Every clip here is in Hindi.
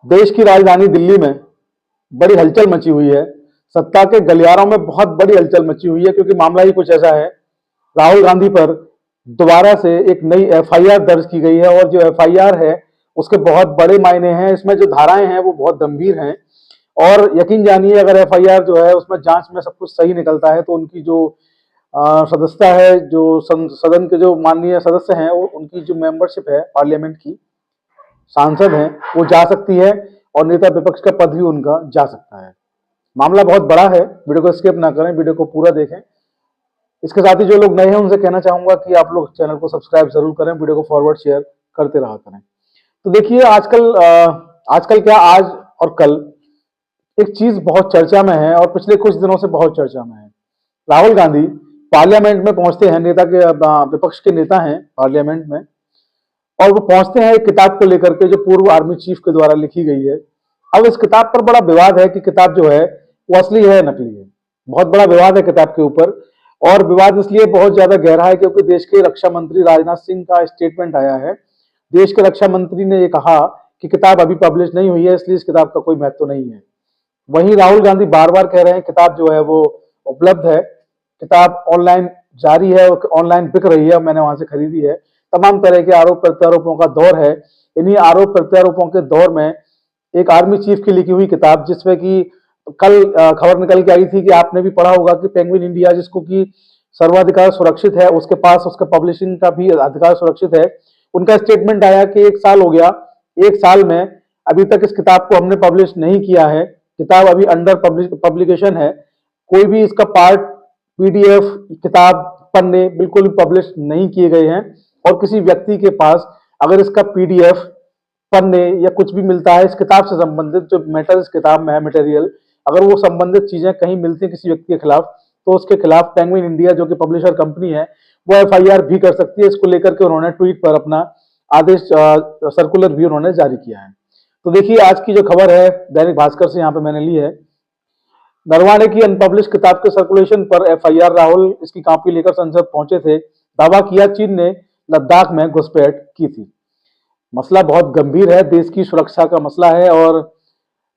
देश की राजधानी दिल्ली में बड़ी हलचल मची हुई है। सत्ता के गलियारों में बहुत बड़ी हलचल मची हुई है, क्योंकि मामला ही कुछ ऐसा है। राहुल गांधी पर दोबारा से एक नई एफआईआर दर्ज की गई है, और जो एफआईआर है उसके बहुत बड़े मायने हैं। इसमें जो धाराएं हैं वो बहुत गंभीर हैं, और यकीन जानिए अगर एफआईआर जो है उसमें जांच में सब कुछ सही निकलता है तो उनकी जो सदस्यता है, जो सदन के जो माननीय सदस्य हैं, वो उनकी जो मेंबरशिप है पार्लियामेंट की, सांसद हैं, वो जा सकती है, और नेता विपक्ष का पद भी उनका जा सकता है। मामला बहुत बड़ा है। वीडियो को स्किप ना करें, वीडियो को पूरा देखें। इसके साथ ही जो लोग नए हैं उनसे कहना चाहूंगा कि आप लोग चैनल को सब्सक्राइब जरूर करें, वीडियो को फॉरवर्ड शेयर करते रहा करें। तो देखिए, आजकल क्या, आज और कल एक चीज बहुत चर्चा में है, और पिछले कुछ दिनों से बहुत चर्चा में है। राहुल गांधी पार्लियामेंट में पहुंचते हैं, नेता के विपक्ष के नेता हैं पार्लियामेंट में, और वो पहुंचते हैं एक किताब को लेकर के जो पूर्व आर्मी चीफ के द्वारा लिखी गई है। अब इस किताब पर बड़ा विवाद है कि किताब जो है वो असली है नकली है। बहुत बड़ा विवाद है किताब के ऊपर, और विवाद इसलिए बहुत ज्यादा गहरा है क्योंकि देश के रक्षा मंत्री राजनाथ सिंह का स्टेटमेंट आया है। देश के रक्षा मंत्री ने ये कहा कि किताब अभी पब्लिश नहीं हुई है, इसलिए इस किताब का कोई महत्व नहीं है। वहीं राहुल गांधी बार बार कह रहे हैं किताब जो है वो उपलब्ध है, किताब ऑनलाइन जारी है, ऑनलाइन बिक रही है, मैंने वहां से खरीदी है। तमाम तरह के आरोप प्रत्यारोपों का दौर है। इन्हीं आरोप प्रत्यारोपों के दौर में एक आर्मी चीफ की लिखी हुई किताब, जिसमें कि कल खबर निकल के आई थी कि आपने भी पढ़ा होगा कि पेंगुइन इंडिया, जिसको कि सर्वाधिकार सुरक्षित है, उसके पास उसका पब्लिशिंग का भी अधिकार सुरक्षित है। उनका स्टेटमेंट आया कि 1 साल हो गया, 1 साल में अभी तक इस किताब को हमने पब्लिश नहीं किया है, किताब अभी अंडर पब्लिकेशन है, कोई भी इसका पार्ट, पीडीएफ, किताब, पन्ने बिल्कुल भी पब्लिश नहीं किए गए हैं। और किसी व्यक्ति के पास अगर इसका पीडीएफ, पन्ने या कुछ भी मिलता है इस किताब से संबंधित, जो मैटर इस किताब में है, मटेरियल, अगर वो संबंधित चीजें कहीं मिलती है किसी व्यक्ति के खिलाफ, तो उसके खिलाफ पेंगुइन इंडिया जो कि पब्लिशर कंपनी है वो एफआईआर भी कर सकती है। इसको लेकर के उन्होंने ट्वीट पर अपना आदेश, सर्कुलर भी उन्होंने जारी किया है। तो देखिए, आज की जो खबर है दैनिक भास्कर से यहाँ पे मैंने ली है। नरवाणे की अनपब्लिश किताब के सर्कुलेशन पर एफआईआर, राहुल इसकी कॉपी लेकर संसद पहुंचे थे। दावा किया चीन ने लद्दाख में घुसपैठ की थी। मसला बहुत गंभीर है, देश की सुरक्षा का मसला है, और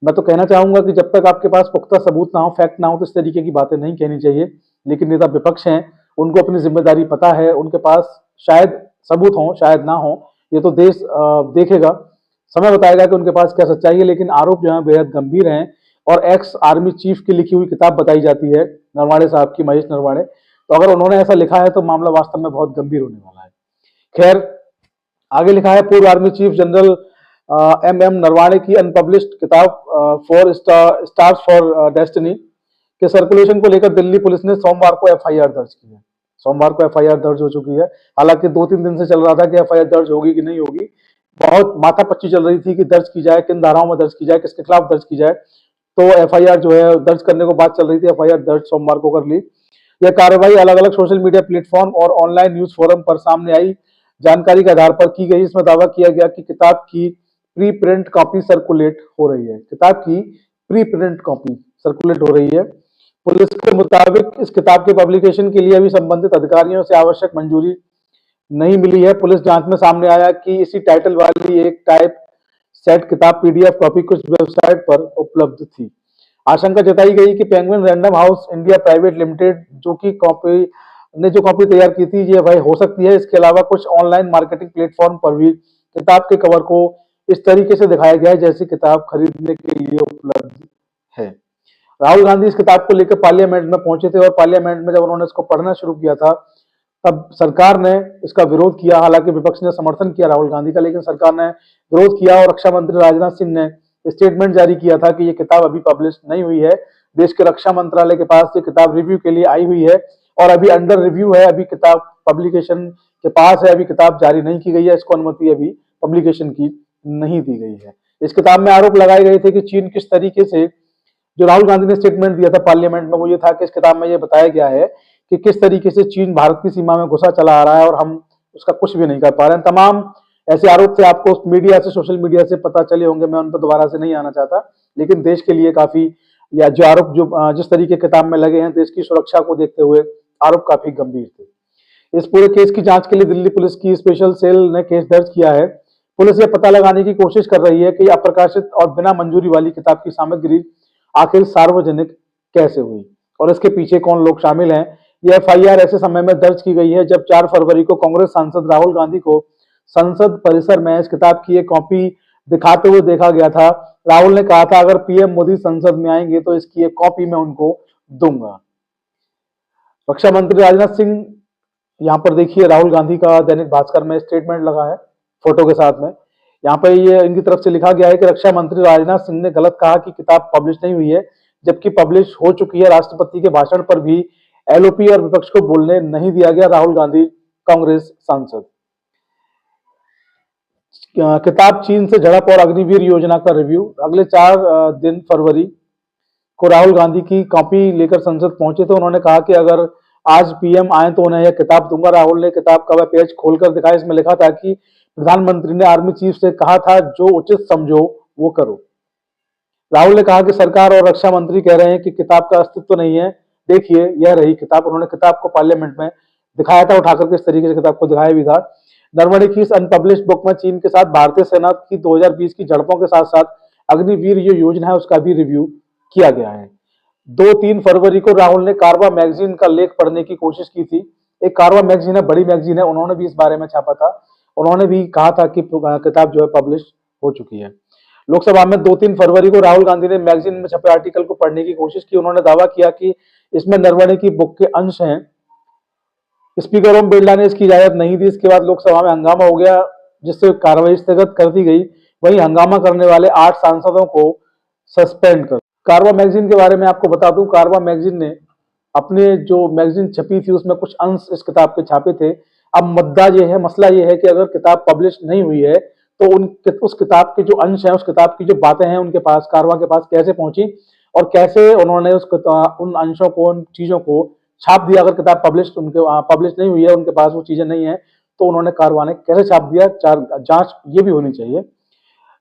मैं तो कहना चाहूंगा कि जब तक आपके पास पुख्ता सबूत ना हो, फैक्ट ना हो, तो इस तरीके की बातें नहीं कहनी चाहिए। लेकिन नेता विपक्ष हैं, उनको अपनी जिम्मेदारी पता है, उनके पास शायद सबूत हो, शायद ना हो, ये तो देश देखेगा, समय बताएगा कि उनके पास क्या सच्चाई है। लेकिन आरोप जो है बेहद गंभीर हैं, और एक्स आर्मी चीफ की लिखी हुई किताब बताई जाती है नरवाणे साहब की, महेश नरवाणे। तो अगर उन्होंने ऐसा लिखा है तो मामला वास्तव में बहुत गंभीर होने वाला है। खैर, आगे लिखा है, पूर्व army chief general M Naravane की अनपब्लिश्ड किताब फोर स्टार्स फॉर डेस्टिनी के सर्कुलेशन को लेकर दिल्ली पुलिस ने सोमवार को एफआईआर दर्ज की है। सोमवार को एफआईआर दर्ज हो चुकी है। हालांकि 2-3 दिन से चल रहा था कि एफआईआर दर्ज होगी कि नहीं होगी, बहुत माथापच्ची चल रही थी कि दर्ज की जाए, किन धाराओं में दर्ज की जाए, किसके खिलाफ दर्ज की जाए। तो एफआईआर जो है दर्ज करने को बात चल रही थी, एफआईआर दर्ज सोमवार को कर ली। यह कार्रवाई अलग अलग सोशल मीडिया प्लेटफॉर्म और ऑनलाइन न्यूज फोरम पर सामने आई जानकारी के आधार पर की गई। इसमें दावा किया गया कि किताब की प्री प्रिंट कॉपी सर्कुलेट हो रही है। किताब की प्री प्रिंट कॉपी सर्कुलेट हो रही है। पुलिस के मुताबिक इस किताब के पब्लिकेशन के लिए अभी संबंधित अधिकारियों से आवश्यक मंजूरी नहीं मिली है। पुलिस जांच में सामने आया कि इसी टाइटल वाली एक टाइप सेट किताब पीडीएफ कॉपी कुछ वेबसाइट पर उपलब्ध थी। आशंका जताई गई कि penguin random house India private limited जो कॉपी तैयार की थी, ये भाई हो सकती है। इसके अलावा कुछ ऑनलाइन मार्केटिंग प्लेटफॉर्म पर भी किताब के कवर को इस तरीके से दिखाया गया है जैसे किताब खरीदने के लिए उपलब्ध है। राहुल गांधी इस किताब को लेकर पार्लियामेंट में पहुंचे थे, और पार्लियामेंट में जब उन्होंने इसको पढ़ना शुरू किया था तब सरकार ने इसका विरोध किया। हालांकि विपक्ष ने समर्थन किया राहुल गांधी का, लेकिन सरकार ने विरोध किया, और रक्षा मंत्री राजनाथ सिंह ने स्टेटमेंट जारी किया था कि ये किताब अभी पब्लिश नहीं हुई है। देश के रक्षा मंत्रालय के पास ये किताब रिव्यू के लिए आई हुई है, और अभी अंडर रिव्यू है, अभी किताब पब्लिकेशन के पास है, अभी किताब जारी नहीं की गई है, इसको अनुमति अभी पब्लिकेशन की नहीं दी गई है। इस किताब में आरोप लगाए गए थे कि चीन किस तरीके से, जो राहुल गांधी ने स्टेटमेंट दिया था पार्लियामेंट में, वो ये था कि इस किताब में ये बताया गया है कि किस तरीके से चीन भारत की सीमा में घुसा चला आ रहा है और हम उसका कुछ भी नहीं कर पा रहे हैं। तमाम ऐसे आरोप थे, आपको मीडिया से, सोशल मीडिया से पता चले होंगे, मैं उन पर दोबारा से नहीं आना चाहता। लेकिन देश के लिए काफी, या जो आरोप जो जिस तरीके किताब में लगे हैं, देश की सुरक्षा को देखते हुए आरोप काफी गंभीर थे। इस पूरे केस की जांच के लिए दिल्ली पुलिस की स्पेशल सेल ने केस दर्ज किया है। पुलिस यह पता लगाने की कोशिश कर रही है कि अप्रकाशित और बिना मंजूरी वाली किताब की सामग्री आखिर सार्वजनिक कैसे हुई और इसके पीछे कौन लोग शामिल हैं। यह एफआईआर ऐसे समय में दर्ज की गई है जब 4 फरवरी को कांग्रेस सांसद राहुल गांधी को संसद परिसर में इस किताब की एक कॉपी दिखाते हुए देखा गया था। राहुल ने कहा था, अगर पीएम मोदी संसद में आएंगे तो इसकी एक कॉपी मैं उनको दूंगा। रक्षा मंत्री राजनाथ सिंह, यहाँ पर देखिए राहुल गांधी का दैनिक भास्कर में स्टेटमेंट लगा है फोटो के साथ में। यहाँ पे ये इनकी तरफ से लिखा गया है कि रक्षा मंत्री राजनाथ सिंह ने गलत कहा कि किताब पब्लिश नहीं हुई है, जबकि पब्लिश हो चुकी है। राष्ट्रपति के भाषण पर भी एलओपी और विपक्ष को बोलने नहीं दिया गया। राहुल गांधी कांग्रेस सांसद। किताब चीन से झड़प और अग्निवीर योजना का रिव्यू। अगले 4 दिन फरवरी को राहुल गांधी की कॉपी लेकर संसद पहुंचे तो उन्होंने कहा कि अगर आज पीएम आए तो उन्हें यह किताब दूंगा। राहुल ने किताब का वह पेज खोलकर दिखाया। इसमें लिखा था कि प्रधानमंत्री ने आर्मी चीफ से कहा था, जो उचित समझो वो करो। राहुल ने कहा कि सरकार और रक्षा मंत्री कह रहे हैं कि किताब का अस्तित्व नहीं है। देखिए यह रही किताब। उन्होंने किताब को पार्लियामेंट में दिखाया था, उठाकर किस तरीके से किताब को दिखाया भी था। नरवणे की इस अनपब्लिश्ड बुक में चीन के साथ भारतीय सेना की 2020 की झड़पों के साथ साथ अग्निवीर जो योजना है उसका भी रिव्यू किया गया है। 2-3 फरवरी को राहुल ने कारवा मैगजीन का लेख पढ़ने की कोशिश की थी। एक कारवा मैगजीन है, बड़ी मैगजीन है, उन्होंने भी इस बारे में छापा था। उन्होंने भी कहा था कि किताब जो है पब्लिश हो चुकी है। लोकसभा में 2-3 फरवरी को राहुल गांधी ने मैगजीन में छपे आर्टिकल को पढ़ने की कोशिश की। उन्होंने दावा किया कि इसमें नरवणे की बुक के अंश हैं। स्पीकर ओम बिरला ने इसकी इजाजत नहीं दी। इसके बाद लोकसभा में हंगामा हो गया, जिससे कार्रवाई स्थगित कर दी गई। वहीं हंगामा करने वाले 8 सांसदों को सस्पेंड कर। कारवा मैगजीन के बारे में आपको बता दूं, कारवा मैगजीन ने अपने जो मैगजीन छपी थी उसमें कुछ अंश इस किताब के छापे थे। अब मसला ये है कि अगर किताब पब्लिश नहीं हुई है तो उस किताब के जो अंश हैं, उस किताब की जो बातें हैं उनके पास, कारवा के पास कैसे पहुंची और कैसे उन्होंने उन अंशों को, उन चीजों को छाप दिया। अगर किताब पब्लिश नहीं हुई है, उनके पास वो चीजें नहीं है, तो उन्होंने कारवा ने कैसे छाप दिया, जांच ये भी होनी चाहिए।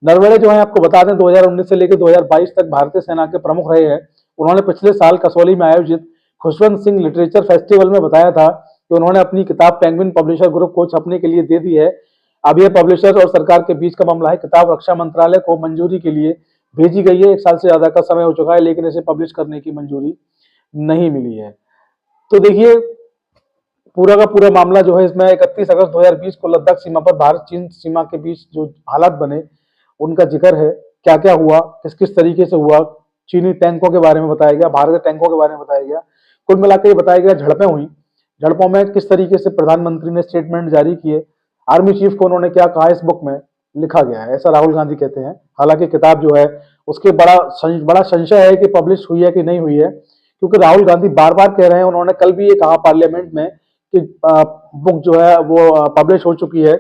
नरवणे जो है आपको बता दें 2019 से लेकर 2022 तक भारतीय सेना के प्रमुख रहे हैं। उन्होंने पिछले साल कसौली में आयोजित खुशवंत सिंह लिटरेचर फेस्टिवल में बताया था कि उन्होंने अपनी किताब पेंगुइन पब्लिशर ग्रुप को छपने के लिए दे दी है। अब यह पब्लिशर और सरकार के बीच का मामला है। किताब रक्षा मंत्रालय को मंजूरी के लिए भेजी गई है। 1 साल से ज्यादा का समय हो चुका है, लेकिन इसे पब्लिश करने की मंजूरी नहीं मिली है। तो देखिए पूरा का पूरा मामला जो है, इसमें 31 अगस्त 2020 को लद्दाख सीमा पर भारत चीन सीमा के बीच जो हालात बने उनका जिक्र है। क्या क्या हुआ, किस किस तरीके से हुआ, चीनी टैंकों के बारे में बताया गया, भारतीय टैंकों के बारे में बताया गया। कुल मिलाकर ये बताया गया झड़पें हुई, झड़पों में किस तरीके से प्रधानमंत्री ने स्टेटमेंट जारी किए, आर्मी चीफ को उन्होंने क्या कहा, इस बुक में लिखा गया है, ऐसा राहुल गांधी कहते हैं। हालांकि किताब जो है उसके बड़ा संशय है कि पब्लिश हुई है कि नहीं हुई है, क्योंकि राहुल गांधी बार बार कह रहे हैं, उन्होंने कल भी ये कहा पार्लियामेंट में कि बुक जो है वो पब्लिश हो चुकी है।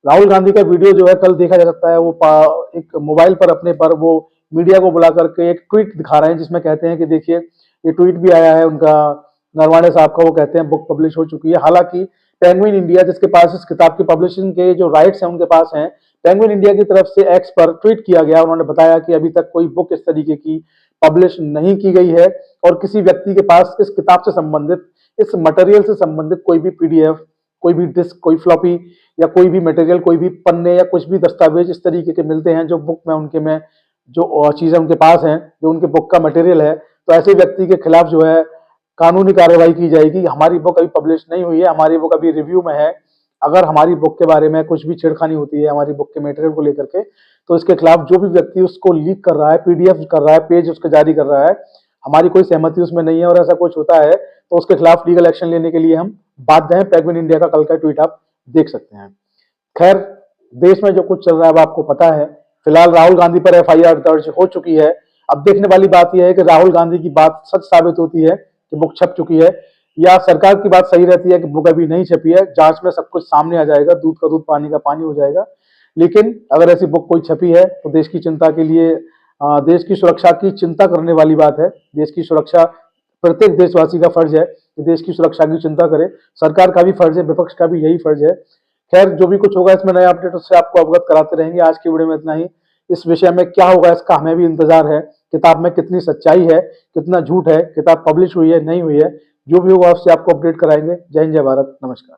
राहुल गांधी का वीडियो जो है कल देखा जा सकता है, वो एक मोबाइल पर अपने पर वो मीडिया को बुला करके एक ट्वीट दिखा रहे हैं, जिसमें कहते हैं कि देखिए ये ट्वीट भी आया है उनका, नरवणे साहब का, वो कहते हैं बुक पब्लिश हो चुकी है। हालांकि पेंगुइन इंडिया, जिसके पास इस किताब की पब्लिशिंग के जो राइट्स हैं उनके पास हैं, पेंगुइन इंडिया की तरफ से एक्स पर ट्वीट किया गया, उन्होंने बताया कि अभी तक कोई बुक इस तरीके की पब्लिश नहीं की गई है और किसी व्यक्ति के पास इस किताब से संबंधित, इस मटेरियल से संबंधित कोई भी पीडीएफ, कोई भी डिस्क, कोई फ्लॉपी या कोई भी मटेरियल, कोई भी पन्ने या कुछ भी दस्तावेज इस तरीके के मिलते हैं जो बुक में उनके में जो चीजें उनके पास हैं, जो उनके बुक का मटेरियल है, तो ऐसे व्यक्ति के खिलाफ जो है कानूनी कार्रवाई की जाएगी। हमारी बुक अभी पब्लिश नहीं हुई है, हमारी बुक अभी रिव्यू में है। अगर हमारी बुक के बारे में कुछ भी छेड़खानी होती है हमारी बुक के मटेरियल को लेकर के, तो इसके खिलाफ जो भी व्यक्ति उसको लीक कर रहा है, पीडीएफ कर रहा है, पेज उसके जारी कर रहा है, हमारी कोई सहमति उसमें नहीं है और ऐसा कुछ होता है तो उसके खिलाफ लीगल एक्शन लेने के लिए हम बाध्य हैं। पेंगुइन इंडिया का कल का ट्वीट आप देख सकते हैं। खैर, देश में जो कुछ चल रहा है वो आपको पता है। फिलहाल राहुल गांधी पर एफआईआर दर्ज हो चुकी है। अब देखने वाली बात यह है कि राहुल गांधी की बात सच साबित होती है कि बुक छप चुकी है, या सरकार की बात सही रहती है कि बुक अभी नहीं छपी है। जांच में सब कुछ सामने आ जाएगा, दूध का दूध पानी का पानी हो जाएगा। लेकिन अगर ऐसी बुक कोई छपी है तो देश की चिंता के लिए, देश की सुरक्षा की चिंता करने वाली बात है। देश की सुरक्षा प्रत्येक देशवासी का फर्ज है कि देश की सुरक्षा की चिंता करे। सरकार का भी फर्ज है, विपक्ष का भी यही फर्ज है। खैर, जो भी कुछ होगा इसमें नए अपडेट उससे आपको अवगत कराते रहेंगे। आज की वीडियो में इतना ही। इस विषय में क्या होगा इसका हमें भी इंतजार है। किताब में कितनी सच्चाई है, कितना झूठ है, किताब पब्लिश हुई है नहीं हुई है, जो भी होगा उससे आपको अपडेट कराएंगे। जय हिंद, जय भारत, नमस्कार।